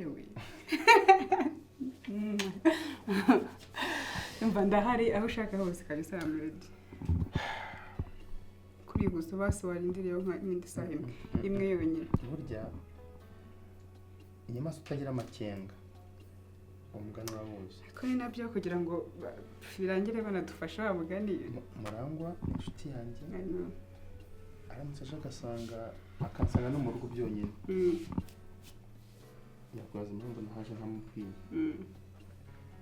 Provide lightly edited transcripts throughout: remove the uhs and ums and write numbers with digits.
ewe umva ndahari aho ushaka hose kabisa I'm ready kuri gusa basobanurira nka indi saha imwe yonyine burya inyamaswa utagira amakenga umugani wabuze ko ni nabyo kugira ngo birangire banadufasha wa mugani Murangwa inshuti yanjye aramutse ashaka akansanga no mu rugo byonyine yakwaza impamvu nahaje ntamubwiye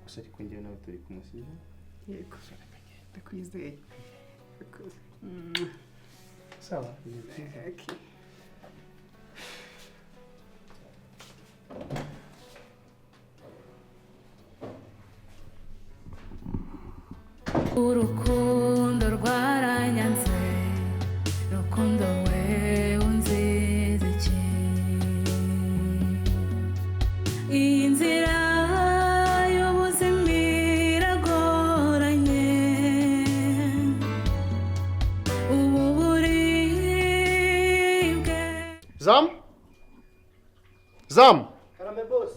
gusa ariko njyewe nawe turi kumusiza yego ndakwizeye sawa okay urukundo rwaranyanze rukundo we unzize iki iyi nzira y'ubuzima iragoranye ubu buribwe Zam Karame boss.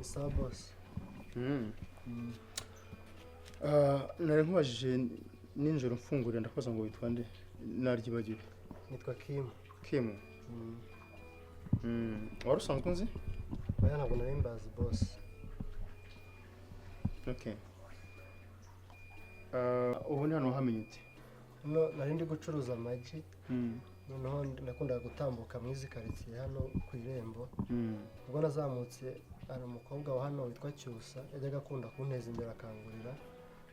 Sawa boss. nari nkubajije ninjoro mfungurira ndakoza ngo witwa nde naryibagiwe Nitwa Kim. Kim wari usanzwe unzi Oya ntabwo nari mbazi boss. okay ubu ni hano wahamenye ute No nari ndi gucuruza amagi. Noneho nakundaga gutambuka mu izi quartier hano ku irembo. Ubwo nazamutse ari umukobwa wa hano witwa Cyusa yajyaga akunda kunteza imbere akangurira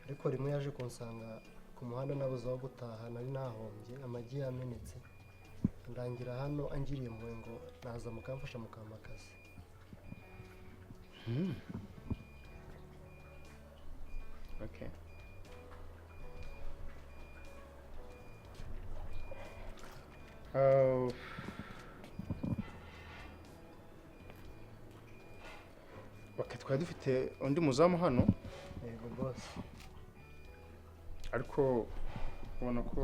ariko rimwe yaje kunsanga ku muhanda nabuze aho gutaha nari nahombye amagi yamenetse ndangira hano angiriye impuhwe ngo naza mukamfasha mukamakazi. okay twari dufite undi muzamu hano Yego boss. ariko ubona ko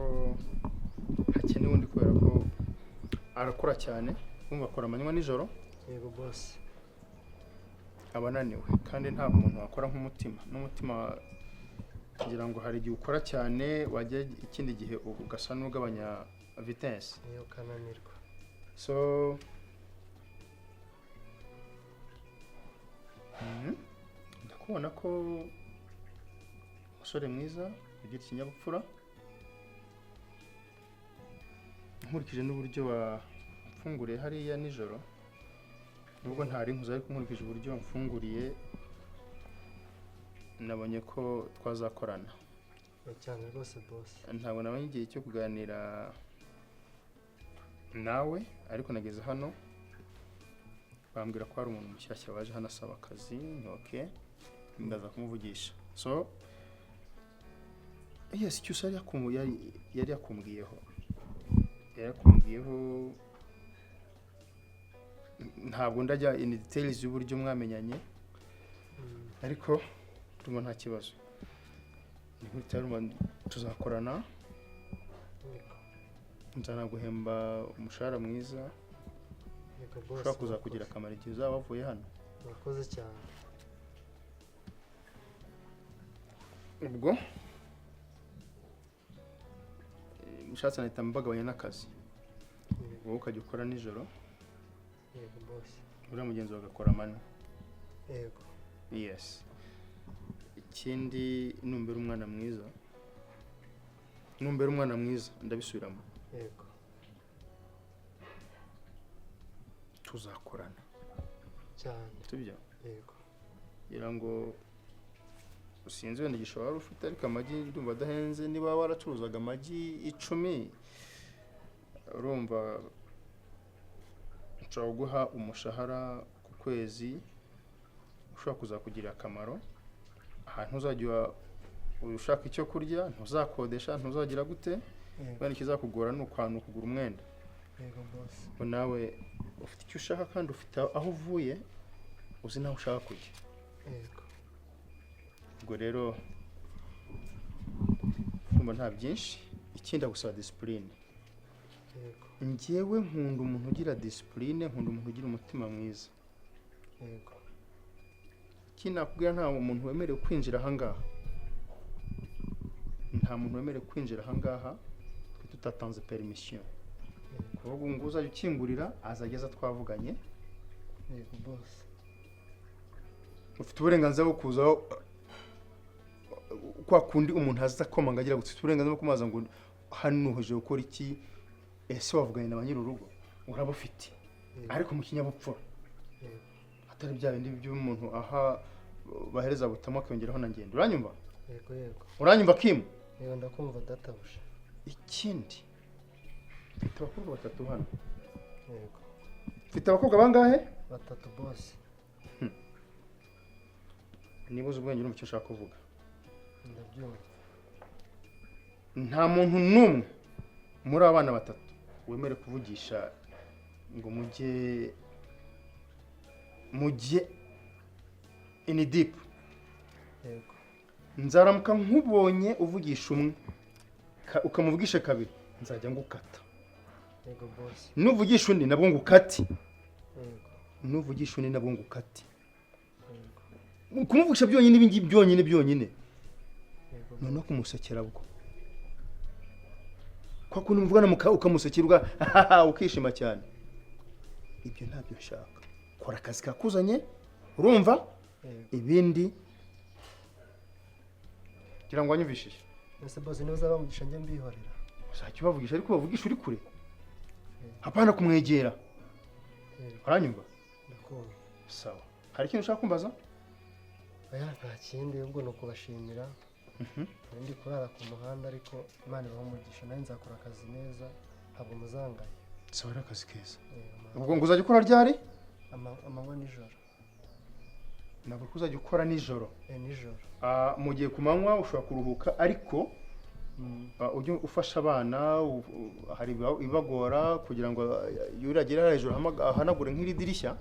hakenewe undi kubera ko arakora cyane kumva akora amanywa nijoro Yego boss. abananiwe kandi nta muntu wakora nk'umutima n'umutima kugira ngo hari igihe ukora cyane wajya ikindi gihe ugasa n'ugabanya vitesse Niyo kananirwa. so ndakubona ko umusore mwiza ugira ikinyabupfura nkurikije n'uburyo wamfunguriye hariya nijoro nubwo ntari nkuze ariko nkurikije uburyo wamfunguriye nabonye ko twazakorana Cyane rwose boss. ntabwo nabonye igihe cyo kuganira nawe ariko nageze hano bambwira ko hari umuntu mushyashya waje hano asaba akazi okay ndaza kumuvugisha so yes Cyusa yari yakumbwiyeho ntabwo ndajya in details y'uburyo mwamenyanye ariko turimo nta kibazo tuzakorana nzanaguhemba umushahara mwiza Yego boss. ushobora kuzakugira akamaro igihe uzaba wavuye hano Murakoze cyane. ubwo mushatse nahita mbagabanya n'akazi wowe ukajya ukora nijoro Yego boss. uriya mugenzi wawe agakora amanywa Yego. yes ikindi numbera umwana mwiza ndabisubiramo Yego. tuzakorana Cyane. sibyo Yego. kugira ngo usinze wenda igishoro wari ufite ariko amagi ndumva adahenze niba waracuruzaga amagi 10 urumva nshobora guha umushahara ku kwezi ushobora kuzakugirira akamaro ahantu uzajya ushaka icyo kurya ntuzakodesha ntuzagira gute wenda ikizakugora ni ukwantu kugura umwenda Yego boss. nawe ufite icyo ushaka kandi ufite aho uvuye uzi naho ushaka kujya Yego. ubwo rero kumva nta byinshi ikindi gusaba discipline Yego. njyewe nkunda umuntu ugira discipline, nkunda umuntu ugira umutima mwiza. yego Kinakubwira nta muntu wemerewe kwinjira ahangaha, nta muntu wemerewe kwinjira ahangaha tutatanze permission. Kuvuga ngo uzajya ukingurira azageza twavuganye, yego boss ufite uburenganzira bwo kuzaho kwa kundi umuntu aza komanga agira gutse uburenganzira bwo kumaza ngo hano hoje gukora iki, ese wavuganye na banyiri urugo urabufite. Ariko mu kinyabupfura atari bya bindi by'umuntu aha bahereza butamo akongeraho na ngendo. Uranyumva? yego Uranyumva Kim? yego ndakumva databusha. Ikindi mfite abakobwa batatu hano. yego Mfite abakobwa bangahe? batatu boss. Nibuze ubwenge urumva icyo ushaka kuvuga. ndabyumva Nta muntu n'umwe muri abana batatu wemere kuvugisha ngo mujye in deep. yego Nzaramuka nkubonye uvugisha umwe ukamuvugisha kabiri nzajya ngukata. yego boss. Nuvugisha undi nabwo ngukati. yego Nuvugisha undi nabwo ngukati. yego Kumuvugisha byonyine ibingi byonyine. yego None kumusekera bwo. Kwa kuntu mvugana ukamusekirwa ukishima cyane. Ibyo ntabyo nshaka. Kora akazi kakuzanye, urumva? yego Ibindi gira ngo wanyumvishije. ese boss niba uzabamugisha njye mbihorera. Uzajya ubavugisha ariko bavugisha uri kure. Hapana kumwegera. yego Uranyumva? ndakumva. Sawa. Hari ikintu ushaka kumbaza? oya nta kindi ubwo ni ukubashimira. ndi kurara ku muhanda ariko Imana ibahe umugisha nawe nzakora akazi neza ntabwo muzangaye. Sawa, ari akazi keza. Yego, Ubwo ngo uzajya ukora ryari? amanywa nijoro. Ntabwo uzajya ukora nijoro. Nijoro. Mu gihe ku manywa ushobora kuruhuka ariko ujye ufasha abana hari ibagora kugira ngo yuragera hejuru ahanagure nk'iri dirishya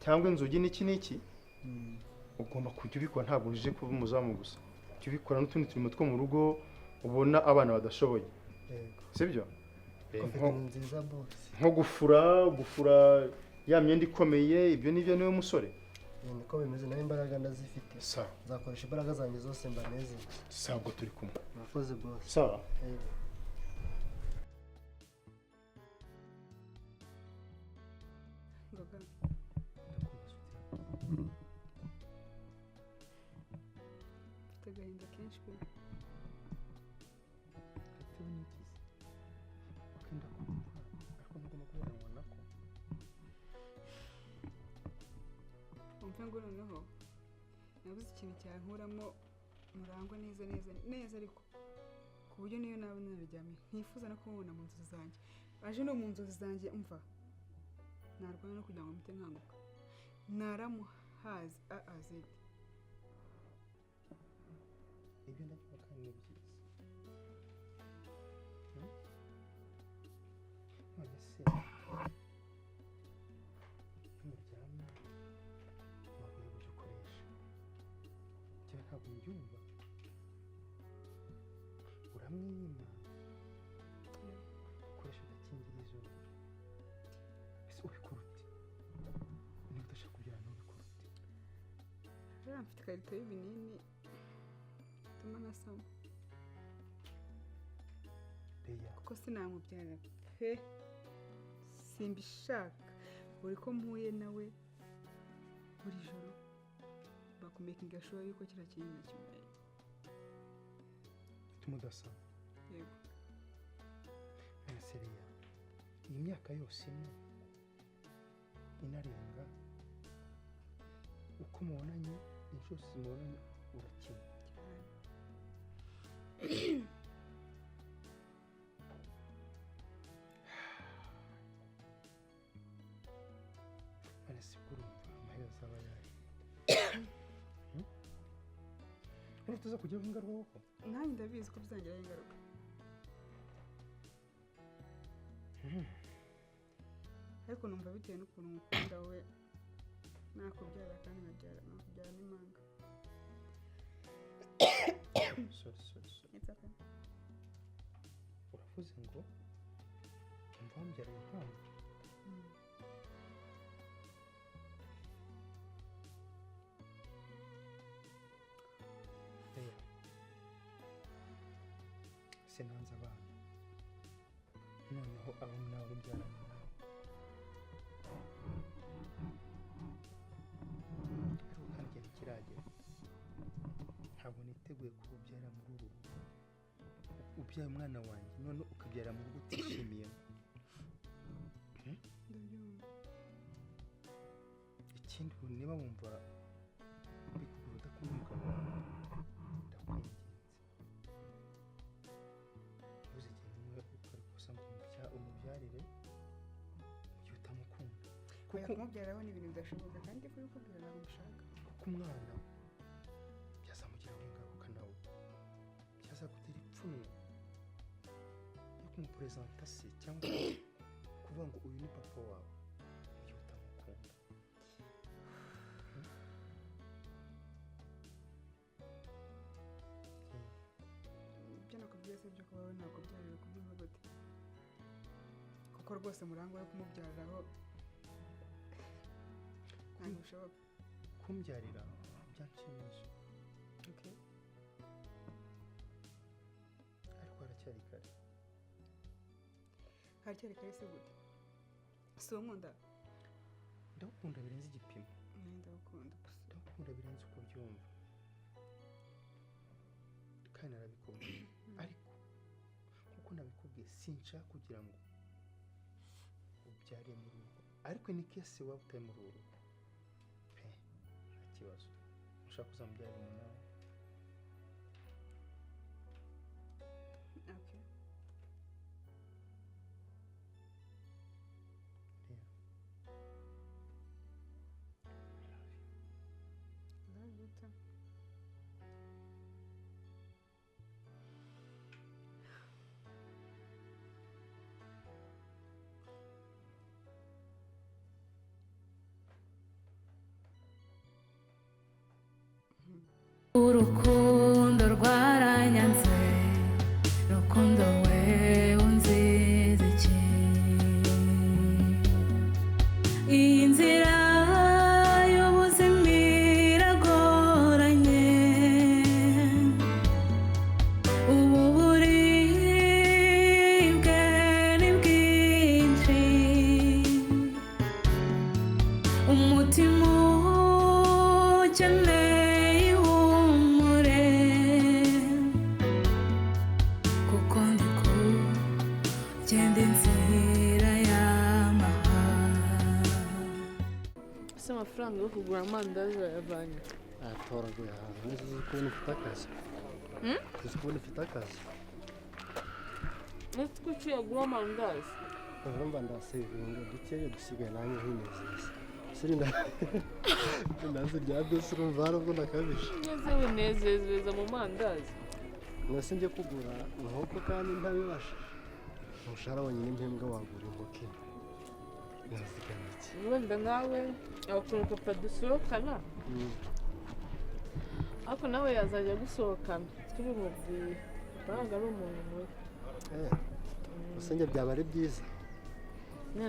cyangwa inzugi n'iki ugomba kujya ubikora, ntabwo uje kuba umuzamu gusa. Jya ubikora n'utundi turimo two mu rugo ubona abana badashoboye. Sibyo? nziza boss. Nko gufura ya myenda ikomeye, ibyo nibyo niwe musore. niko bimeze naho imbaraga ndazifite. Sawa. nzakoresha imbaraga zanjye zose mbaneze. Sawa, ubwo turi kumwe. murakoze boss. Sawa. ngoga mfite agahinda kenshi pe. umva ngo noneho nabuze ikintu cyankuramo murangwa neza ariko ku buryo niyo naba nabiryamye ntifuza no kumubona mu nzozi zanjye. Aje no mu nzozi zanjye umva narwana no kugira ngo mpite nkanguka. Naramuhaze aazedi. Ibyo ndavuga kandi ni byiza. None se umuryamye wabuye uburyo ukoresha cyangwa ntabwo mbyumva uramwima ukoresha agakingirizo. Ese ubikora ute? Niba udashaka kubyara ntubikora ute? Mfite ikarito y'ibinini bituma nasama kuko sinamubyara pe, simbishaka. Buri ko mpuye nawe buri joro bakumekinga sure yuko kira kintu nakibaye. Bituma udasama. Yego. Seriya, iyi myaka yose inarenga uko mubonanye inshuro zimubonanye urakina. Mane si kurumva amaherezo aba yayo. Tuza kujyaho ingaruka koko? Nanjye ndabizi ko bizangiraho ingaruka. Ariko numva bitewe n'ukuntu mukunda we nakubyara kandi nakubyara n'imanga. Sorry. It's okay. Uravuze ngo wumva wambyariye impamvu Leya sinanze abana noneho abo nawe ubyaranye ariko kandi igihe kiragera ntabwo niteguye kububyara muri uru rugo ubyaye umwana wanjye none ukabyara mu rugo utishimiyemo ndabyumva ikindi niba wumva bikugura udakunda umugabo wawe ndakwinginze ntuzigere umwe ukora ikosa ngo umubyarire mu gihe utamukunda oya kumubyaraho ni ibintu bidashoboka kandi kubikubwira ntabwo mbishaka kuko umwana byazamugiraho ingaruka nawe byazagutera ipfunwe yo kumuperezanta se cyangwa kuvuga ngo uyu ni papa wawe mu gihe utamukunda ibyo nakubwiye se byo kuba we ntabwo byarira kubyumva gute kuko rwose murangwa yo kumubyariraho ntabwo bishoboka kumbyarira byanshimisha okay ariko haracyari kare haracyari kare se gute si uwo nkunda ndagukunda birenze igipimo ndagukunda ndagukunda birenze uko byumva kandi narabikubwiye ariko kuko nabikubwiye sinshaka kugira ngo ubyare muri urugo ariko ni kese waba utaye muri uru rugo pe nta kibazo ushaka kuzamubyara umunani okay love you too urukundo rwaranyanze rukundo we unziza iki iyi nzira y'ubuzima iragoranye ubu buribwe ni bwinshi umutima ukeneye ihumure kuko ndi kugenda inzira y'amahanga ese amafaranga yo kugura amandazi wayavanye atoraguye ahantu nzi kubona ufite akazi uzi kubona ufite akazi ndetse ko uciye agura amandazi urumva ndasevinga dukeya dusigaye nanjye nkinezeza sirinda nazi rya byose urumva harubwo nakabije neze winezezeza mu mandazi mwese njye kugura inkoko kandi ntabibasha umushahara wonyine impembwa wagura inkoko imwe nazigana iki wenda nawe abakuru papa dusohokana ariko nawe yazajya gusohokana tubimubwiye ntabwo ari umuntu mubi gusa njye byaba ari byiza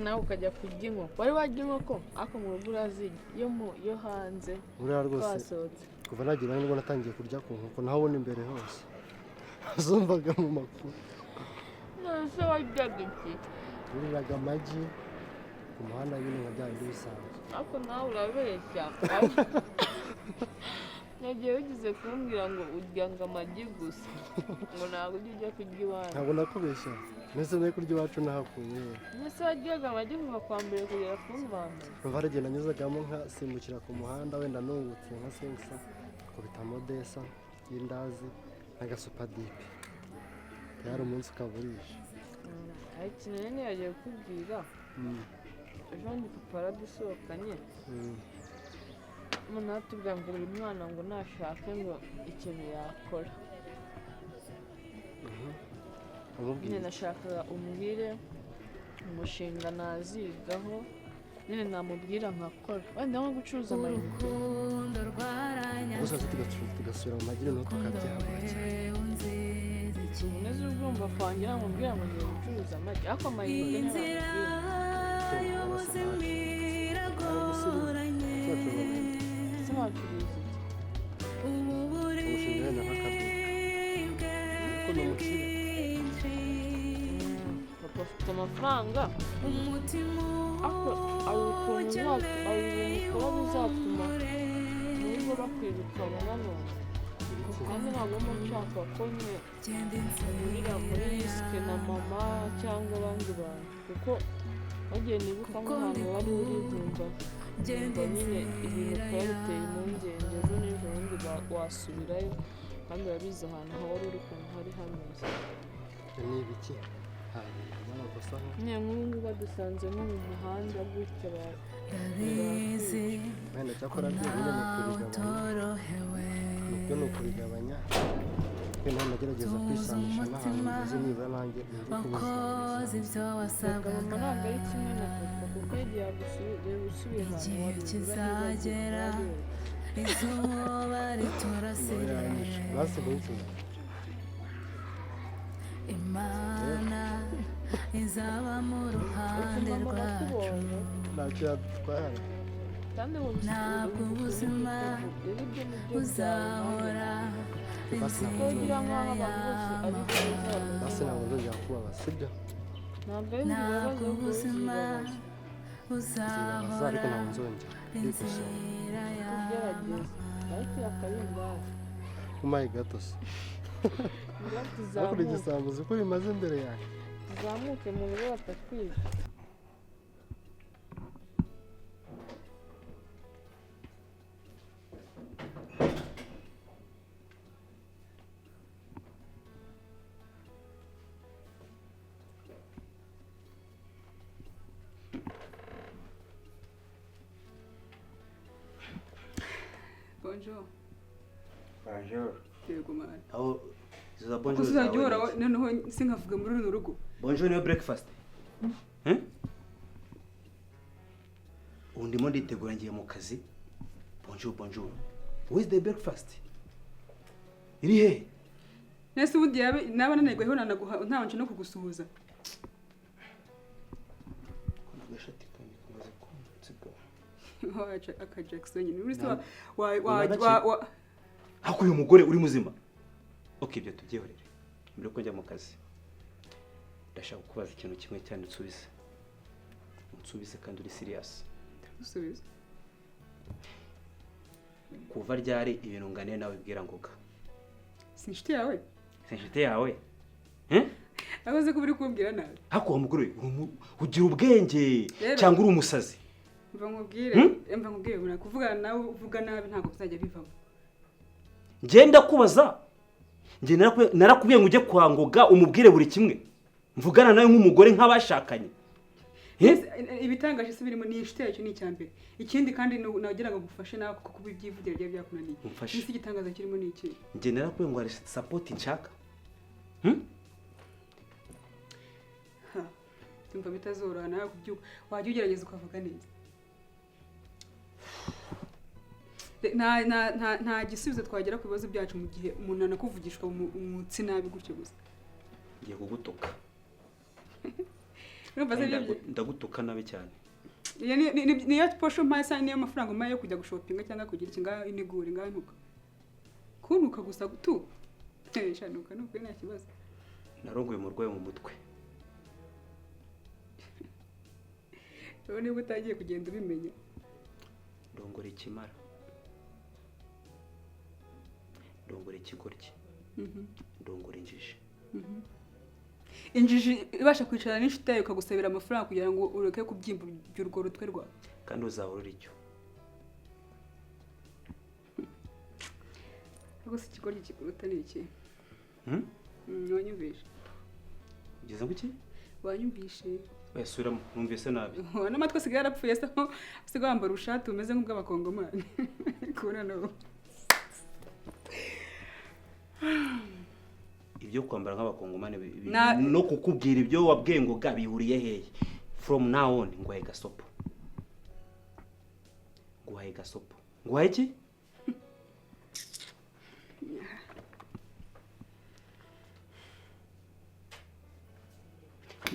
nawe ukajya kurya inkoko wari warya inkoko ariko mu rugo urazirya yo hanze buriya rwose twasohotse kuva nagira nibwo natangiye kurya ku nkoko naho ubona imbere hose zumvaga mu makuru nose waryaga iki buriraga amagi ku muhanda nyine nka bya bindi bisanzwe ariko nawe urabeshya nagiye wigize kumbwira ngo urya ngo amagi gusa ngo ntabwo ujya kurya iwanyu ntabwo nakubeshya mbese nayo kurya iwacu nahakuye mbese waryaga amagi kuva kwa mbere kugera ku mbanda numva hari igihe nanyuzagamo nkasimbukira ku muhanda wenda nungutse nka sengisa kubita modesa y'indazi n'agasupadipe yari umunsi ukaburisha hari ikintu rero yagiye kukubwira ejo bundi papa aradusohokanye umuntu aratubwira ngo buri mwana ngo nashake ngo ikintu yakora nyine nashakaga umbwire umushinga nazigaho nyine namubwira nkakora wenda nko gucuruza amayinite gusa tugasubira mu magire nuko tukabyagura cyane umuntu ejo urumva kwangira ngo mbwira ngo ngiye gucuruza amagi ariko amayinite se wacuruza umushinga wenda nk'akadodo kuko ni umukire papa afite amafaranga ariko hari ukuntu hari ibintu ukora bizatuma mu rugo bakwirukana nanone kandi ntabwo mba nshaka ko nyine bahurira muri risike na mama cyangwa abandi bantu kuko wagiye nibuka nk'ahantu wari uri nkumva nyine ibintu ukora biteye impungenge ejo nijoro undi wasubirayo kandi urabizi ahantu aho wari uri ukuntu hari hameze ni ibiki amakosa nyine nk'ubu ngubu badusanze nko mu muhanda gutya wenda cyakora byonyine ni ukurigabanya kuko nawe nagerageza kwisanisha n'ahantu ngeze nibura nanjye ndi kubisangiza mama ntabwo ari kimwe na papa kuko igihe yagusubiye ahantu wabigura izuba riturasire basigaye inzira imana izaba mu ruhande rwacu ntacyo yadutwara ntabwo ubuzima buzahora kugira nk'aho abantu bose ari beza basi ntabwo nzongera kubabaza sibyo ntabwo ubuzima buzahora ariko ntabwo nzongera inzira kugerageza ariko yakarindaye kumaye gato se ariko igisambuzi uko bimaze imbere yanjye tuzamuke mu rugo batatwiza Bonjour. Bonjour. Yego mwana. Aho za bonjour. Uzajya uhora noneho sinkavuga muri runo rugo. Bonjour niyo breakfast. Ndimo nditegura ngiye mu kazi. Bonjour, bonjour. Where's the breakfast? Iri he? Nese ubundi yabe naba nanegwe ho nanaguha ntabanje no kugusuhuza. Nagashati kandi kumaze kumutsiga. Wacha aka Jackson nyine. Uri se wa Hako uyu mugore uri muzima. Okay, ibyo tubyihorere. Mbere ko njya mu kazi. Ndashaka kubaza ikintu kimwe cyane utsubize. Utsubize kandi uri serious. Usubize. Kuva ryari ibintu nganiye nawe bwira ngoga. Sinshite yawe. Sinshite yawe. Abaze ko uri kumbwira nawe. Hako mugore ugira ubwenge cyangwa uri umusazi. Mva nkubwire mura kuvugana nawe uvuga nabi ntabwo bizajya bivamo. Ngenda kubaza. Nge narakubwiye ngo ujye kwa ngoga umubwire buri kimwe. Mvugana nawe nk'umugore nk'abashakanye. Ibitangaje se birimo ni inshuti yacu ni icyambere. Ikindi kandi nagira ngo gufashe nawe kuko kubibyivugira rya byakunaniye. Isi gitangaza kirimo ni iki? Nge narakubwiye ngo ari support nshaka. Tumva bitazoroha nawe kubyuka. Wajya ugerageza ukavuga neza. Nta gisubizo twagera ku bibazo byacu mu gihe umuntu anakuvugishwa umutsi nabi gutyo gusa. Ngiye kugutuka. Ndagutuka nabi cyane. Niyo posho mpasa niyo mafaranga mayo kujya gushopinga cyangwa kugira ikinga inigure nganuka. Kunuka gusa gutu. Shanuka nuko nta kibazo. Narongoye mu rwaye mu mutwe. None butagiye kugenda ubimenya. Ndongore ikimara. Ndongore ikigoryi. Ndongore injiji. Injiji ibasha kwicara n'inshuti yawe ukagusabira amafaranga kugira ngo ureke kubyimba urwo rutwe rwawe. Kandi uzahora icyo. Gusa ikigoryi kikuruta ni iki? Wanyumvishe. Ugeze ngo iki? Wanyumvishe. Basubiramo numvise nabi. N'amatwi asigaye yarapfuye se ko usigaye wambara ushati umeze nk'ubw'abakongomani. Kubona no. Ibyo kwambara nk'abakongomani no kukubwira ibyo wabwengo gabihuriye hehe. From now on ngwaye gasopo. Ngwaye gasopo. Ngwaye iki?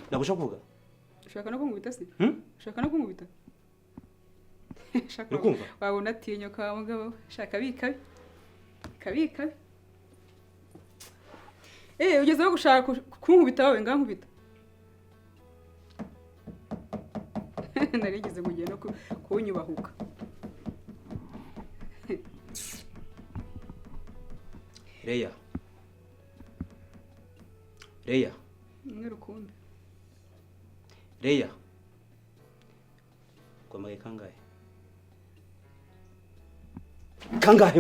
ntabwo ushaka kuvuga ushaka no kunkubita se Hmm? ushaka no kunkubita uri kumva wabona atinyuka wa mugabo shaka bikabi kabika ugeze aho gushaka kunkubita wowe ngankubita narigeze ngo ugiye no kuwunyubahuka Leya umwe rukumbi Leya kwamaye kangahe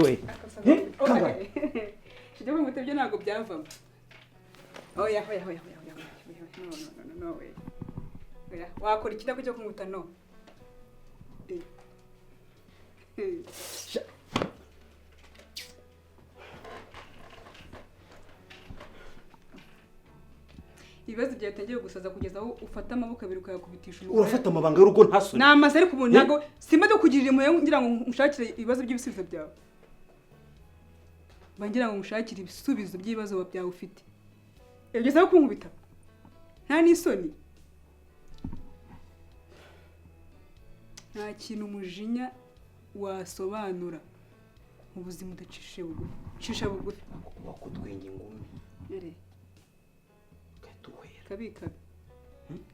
we kangahe ibyo kumubita byo ntabwo byavamo oya no way oya wakora ikidako cyo kumubita no ibibazo byatangiye gusaza kugeza aho ufata amaboko abiri ukayakubitisha umugore urafata amabanga y'urugo ntasoni namase ariko ubu ntago simba kugirira impuhwe ngira ngo nshakire ibibazo by'ibisubizo byawe bangira ngo nshakire ibisubizo by'ibibazo byawe ufite ugeze aho kunkubita nta n'isoni nta kintu umujinya wasobanura mu buzima udacishe bugufi cisha bugufi wakutwenga ingumi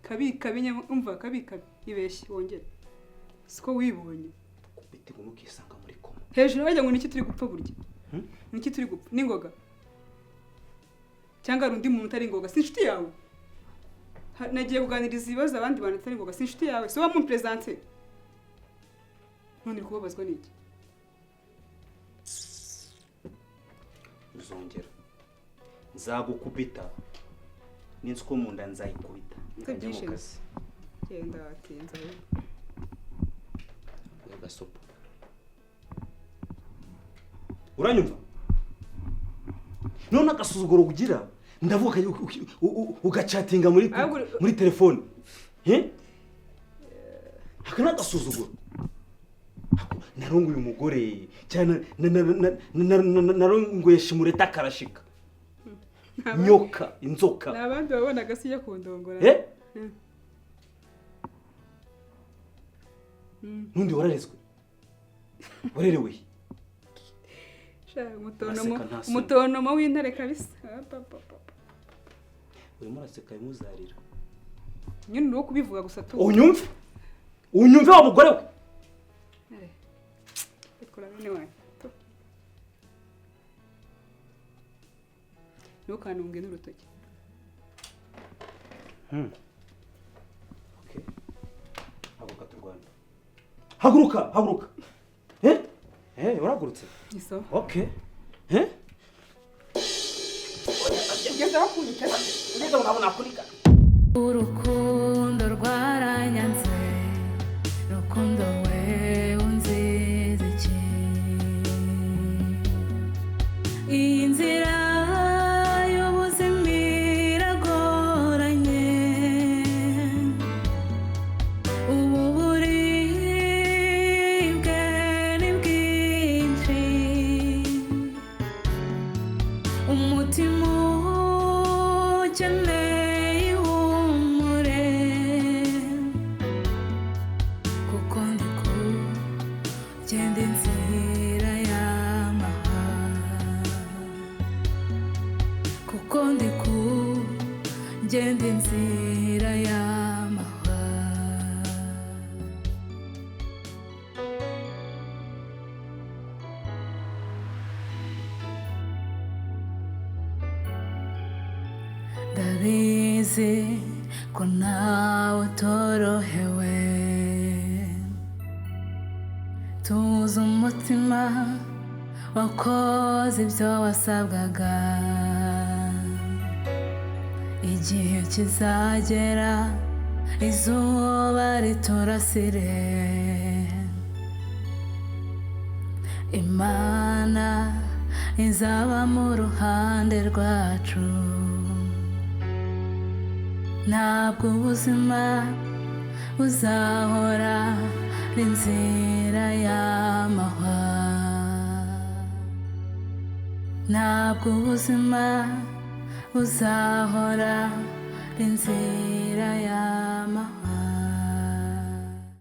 kabikabi umva kabikabi ibeshye wongere siko wibonye kubita ingumi ukisanga muri koma hejuru bajya ngo niki turi gupfa burya niki turi gupfa n'ingoga cyangwa ari undi muntu utari ingoga si inshuti yawe nagiye kuganiriza ibibazo abandi bantu atari ingoga si inshuti yawe si wamuntu presence none kubabazwa n'iki uzongera nzagukubita n'inzu ko mu nda nzayikubita nkajya mu kazi genda watinze agasopo uranyumva none agasuzuguro ugira ndavuga ugachatinga muri telefone haka n'agasuzuguro narongoye umugore cyane narongoye shimureta karashika nyoka inzoka nabandi babona gasiya kundongora nundi wararezwe warerewe umutonomo w'intare kabisa urimo uraseka imuzarira nyine uri kubivuga gusa tu unyumve wa mugore we ikora bene wawe ntukanunge n'urutoki okay haguruka turwana haguruka uragurutse iso okay ugeze aho kunyita ugeze aho nakurika urukundo rwaranyanze rukundo we unzize iki iyi nzira ngende inzira y'amahwa ndabizi ko nawe utorohewe tuzi umutima wakoze ibyo wasabwaga igihe kizagera izuba riturasire Imana izaba mu ruhande rwacu ntabwo ubuzima buzahora inzira y'amahwa ntabwo ubuzima buzahora inzira y'amahoro